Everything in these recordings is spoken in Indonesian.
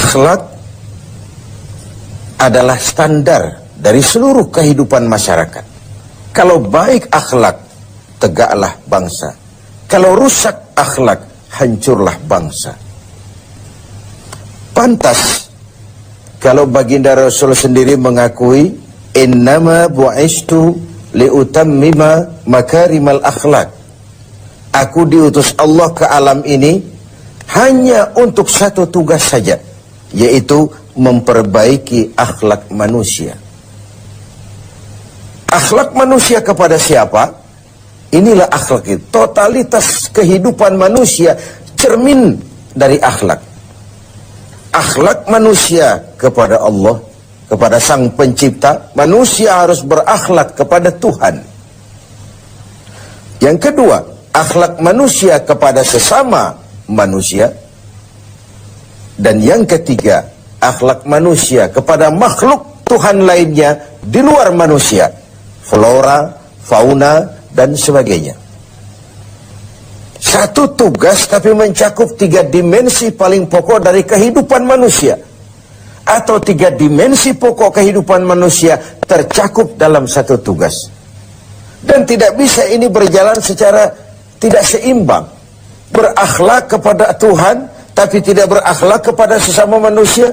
Akhlak adalah standar dari seluruh kehidupan masyarakat. Kalau baik akhlak, tegaklah bangsa. Kalau rusak akhlak, hancurlah bangsa. Pantas kalau baginda Rasul sendiri mengakui, innama bu'istu liutammima makarimal akhlak. Aku diutus Allah ke alam ini hanya untuk satu tugas saja, yaitu memperbaiki akhlak manusia. Akhlak manusia kepada siapa? Inilah akhlak itu. Totalitas kehidupan manusia cermin dari akhlak. Akhlak manusia kepada Allah, kepada Sang Pencipta. Manusia harus berakhlak kepada Tuhan. Yang kedua, akhlak manusia kepada sesama manusia. Dan yang ketiga, akhlak manusia kepada makhluk Tuhan lainnya di luar manusia, flora, fauna, dan sebagainya. Satu tugas tapi mencakup 3 dimensi paling pokok dari kehidupan manusia, atau 3 dimensi pokok kehidupan manusia tercakup dalam satu tugas. Dan tidak bisa ini berjalan secara tidak seimbang. Berakhlak kepada Tuhan tapi tidak berakhlak kepada sesama manusia.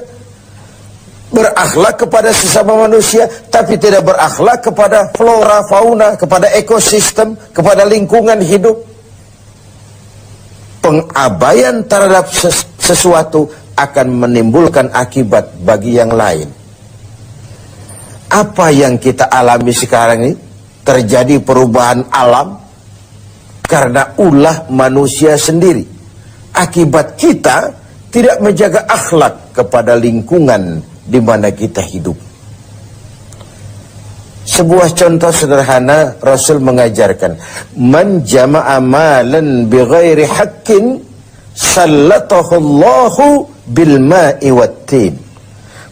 Berakhlak kepada sesama manusia tapi tidak berakhlak kepada flora, fauna, kepada ekosistem, kepada lingkungan hidup. Pengabaian terhadap sesuatu akan menimbulkan akibat bagi yang lain. Apa yang kita alami sekarang ini? Terjadi perubahan alam karena ulah manusia sendiri. Akibat kita tidak menjaga akhlak kepada lingkungan di mana kita hidup. Sebuah contoh sederhana, Rasul mengajarkan, man jama'a malan bighairi haqqin sallatahu Allahu bil ma'i wattin.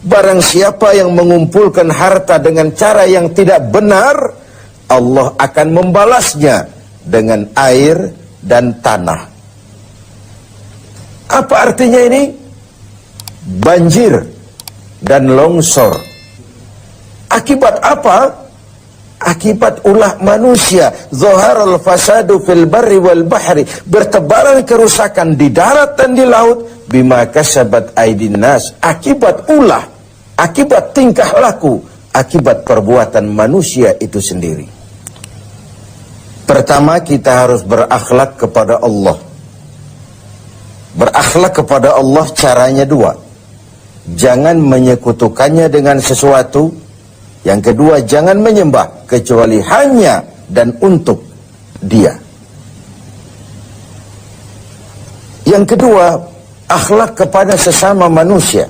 Barang siapa yang mengumpulkan harta dengan cara yang tidak benar, Allah akan membalasnya dengan air dan tanah. Apa artinya ini? Banjir dan longsor. Akibat apa? Akibat ulah manusia. Zaharal fasadu fil barri wal bahri. Bertebaran kerusakan di darat dan di laut. Bima kasabat aydin nas. Akibat ulah. Akibat tingkah laku. Akibat perbuatan manusia itu sendiri. Pertama, kita harus berakhlak kepada Allah. Berakhlak kepada Allah caranya 2. Jangan menyekutukannya dengan sesuatu. Yang kedua, jangan menyembah kecuali hanya dan untuk Dia. Yang kedua, akhlak kepada sesama manusia.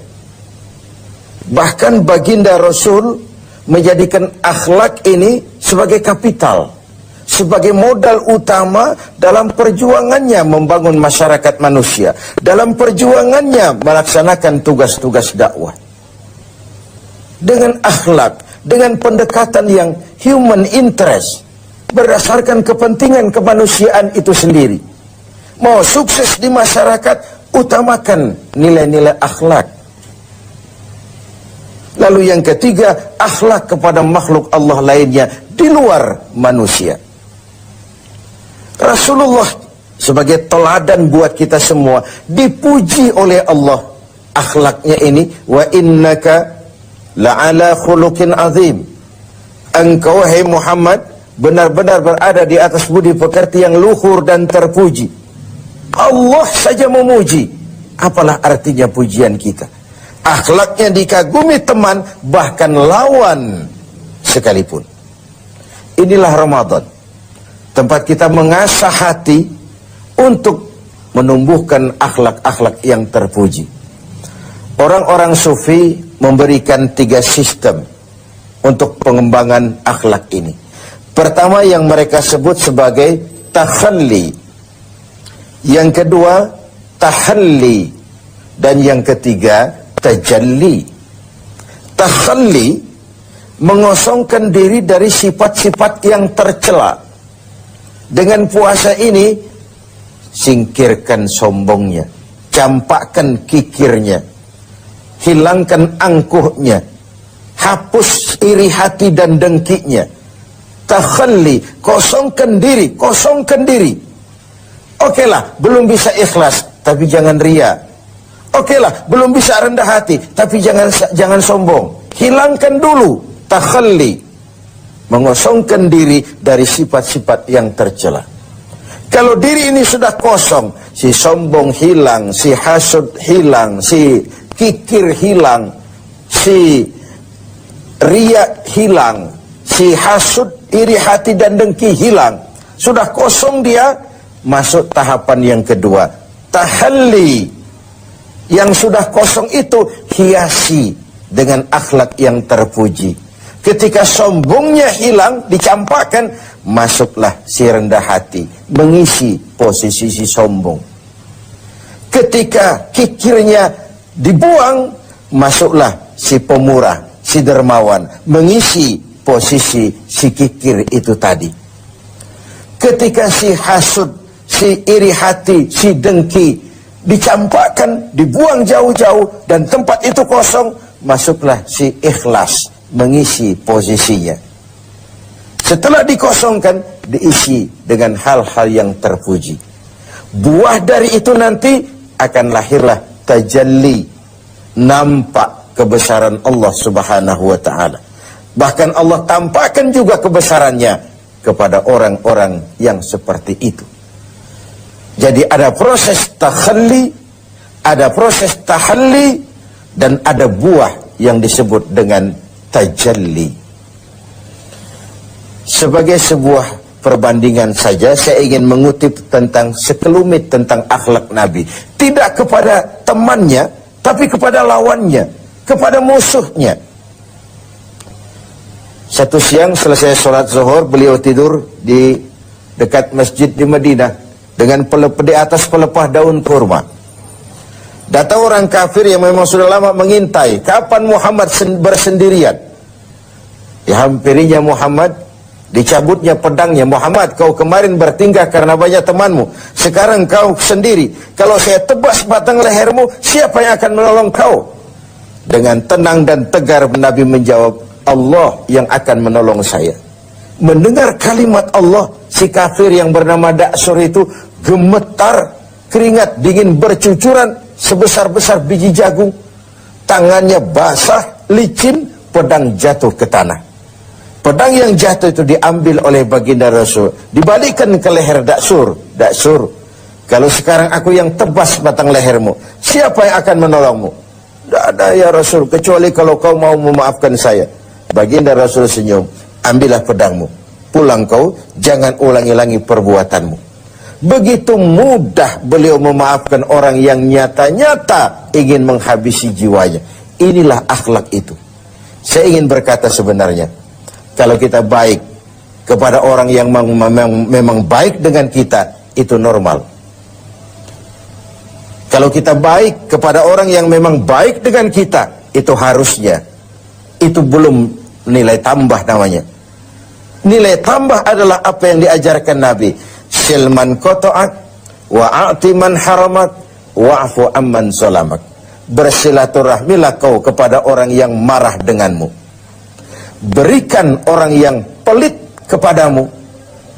Bahkan baginda Rasul menjadikan akhlak ini sebagai kapital, sebagai modal utama dalam perjuangannya membangun masyarakat manusia, dalam perjuangannya melaksanakan tugas-tugas dakwah. Dengan akhlak, dengan pendekatan yang human interest, berdasarkan kepentingan kemanusiaan itu sendiri. Mau sukses di masyarakat, utamakan nilai-nilai akhlak. Lalu yang ketiga, akhlak kepada makhluk Allah lainnya di luar manusia. Rasulullah sebagai teladan buat kita semua, dipuji oleh Allah akhlaknya ini, wa innaka la'ala khuluqin azim. Engkau, hai Muhammad, benar-benar berada di atas budi pekerti yang luhur dan terpuji. Allah saja memuji, apalah artinya pujian kita? Akhlaknya dikagumi teman, bahkan lawan sekalipun. Inilah Ramadan, tempat kita mengasah hati untuk menumbuhkan akhlak-akhlak yang terpuji. Orang-orang sufi memberikan 3 sistem untuk pengembangan akhlak ini. Pertama, yang mereka sebut sebagai takhalli. Yang kedua, tahalli. Dan yang ketiga, tajalli. Takhalli mengosongkan diri dari sifat-sifat yang tercela. Dengan puasa ini, singkirkan sombongnya, campakkan kikirnya, hilangkan angkuhnya, hapus iri hati dan dengkinya. Takhalli, kosongkan diri. Oke lah, belum bisa ikhlas, tapi jangan ria. Oke lah, belum bisa rendah hati, tapi jangan sombong. Hilangkan dulu, takhalli, mengosongkan diri dari sifat-sifat yang tercela. Kalau diri ini sudah kosong, si sombong hilang, si hasud hilang, si kikir hilang, si riya hilang, si hasud, iri hati dan dengki hilang. Sudah kosong dia, masuk tahapan yang kedua, tahalli. Yang sudah kosong itu hiasi dengan akhlak yang terpuji. Ketika sombongnya hilang, dicampakkan, masuklah si rendah hati, mengisi posisi si sombong. Ketika kikirnya dibuang, masuklah si pemurah, si dermawan, mengisi posisi si kikir itu tadi. Ketika si hasud, si iri hati, si dengki dicampakkan, dibuang jauh-jauh, dan tempat itu kosong, masuklah si ikhlas, mengisi posisinya. Setelah dikosongkan, diisi dengan hal-hal yang terpuji. Buah dari itu nanti akan lahirlah tajalli, nampak kebesaran Allah Subhanahu wa ta'ala. Bahkan Allah tampakkan juga kebesarannya kepada orang-orang yang seperti itu. Jadi ada proses takhalli, ada proses tahalli, dan ada buah yang disebut dengan tajalli. Sebagai sebuah perbandingan saja, saya ingin mengutip tentang sekelumit tentang akhlak Nabi. Tidak kepada temannya, tapi kepada lawannya, kepada musuhnya. Satu siang selesai sholat zuhur, beliau tidur di dekat masjid di Madinah dengan di atas pelepah daun kurma. Datang orang kafir yang memang sudah lama mengintai kapan Muhammad bersendirian. Dihampirinya Muhammad, dicabutnya pedangnya. Muhammad, kau kemarin bertingkah karena banyak temanmu, sekarang kau sendiri. Kalau saya tebas batang lehermu, siapa yang akan menolong kau? Dengan tenang dan tegar Nabi menjawab, Allah yang akan menolong saya. Mendengar kalimat Allah, si kafir yang bernama Da'sur itu gemetar, keringat dingin bercucuran sebesar-besar biji jagung. Tangannya basah, licin, pedang jatuh ke tanah. Pedang yang jatuh itu diambil oleh baginda Rasul, dibalikkan ke leher Da'sur. Da'sur, kalau sekarang aku yang tebas batang lehermu, siapa yang akan menolongmu? Tidak ada ya Rasul, kecuali kalau kau mau memaafkan saya. Baginda Rasul senyum, ambillah pedangmu, pulang kau, jangan ulangi-ulangi perbuatanmu. Begitu mudah beliau memaafkan orang yang nyata-nyata ingin menghabisi jiwanya. Inilah akhlak itu. Saya ingin berkata sebenarnya, kalau kita baik kepada orang yang memang baik dengan kita, itu normal. Kalau kita baik kepada orang yang memang baik dengan kita, itu harusnya. Itu belum nilai tambah namanya. Nilai tambah adalah apa yang diajarkan Nabi. Silman qata'ak wa'ati man haramak wa'fu amman zalamak. Bersilaturahmilah kau kepada orang yang marah denganmu. Berikan orang yang pelit kepadamu,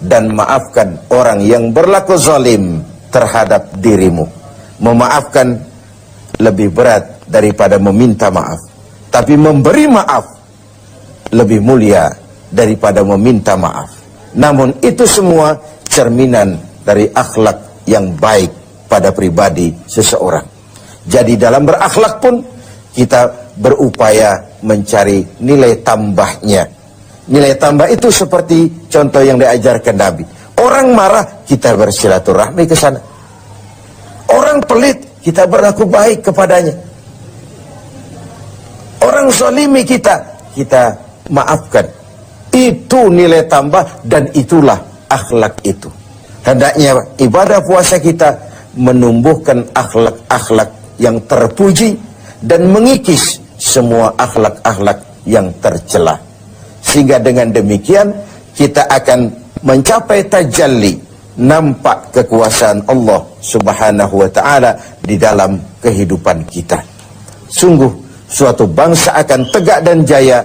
dan maafkan orang yang berlaku zalim terhadap dirimu. Memaafkan lebih berat daripada meminta maaf. Tapi memberi maaf lebih mulia daripada meminta maaf. Namun itu semua cerminan dari akhlak yang baik pada pribadi seseorang. Jadi dalam berakhlak pun kita berupaya mencari nilai tambahnya. Nilai tambah itu seperti contoh yang diajarkan Nabi. Orang marah, kita bersilaturahmi ke sana. Orang pelit, kita berlaku baik kepadanya. Orang zalimi kita maafkan. Itu nilai tambah, dan itulah akhlak itu. Hendaknya ibadah puasa kita menumbuhkan akhlak-akhlak yang terpuji dan mengikis semua akhlak-akhlak yang tercela. Sehingga dengan demikian kita akan mencapai tajalli, nampak kekuasaan Allah Subhanahu wa ta'ala di dalam kehidupan kita. Sungguh suatu bangsa akan tegak dan jaya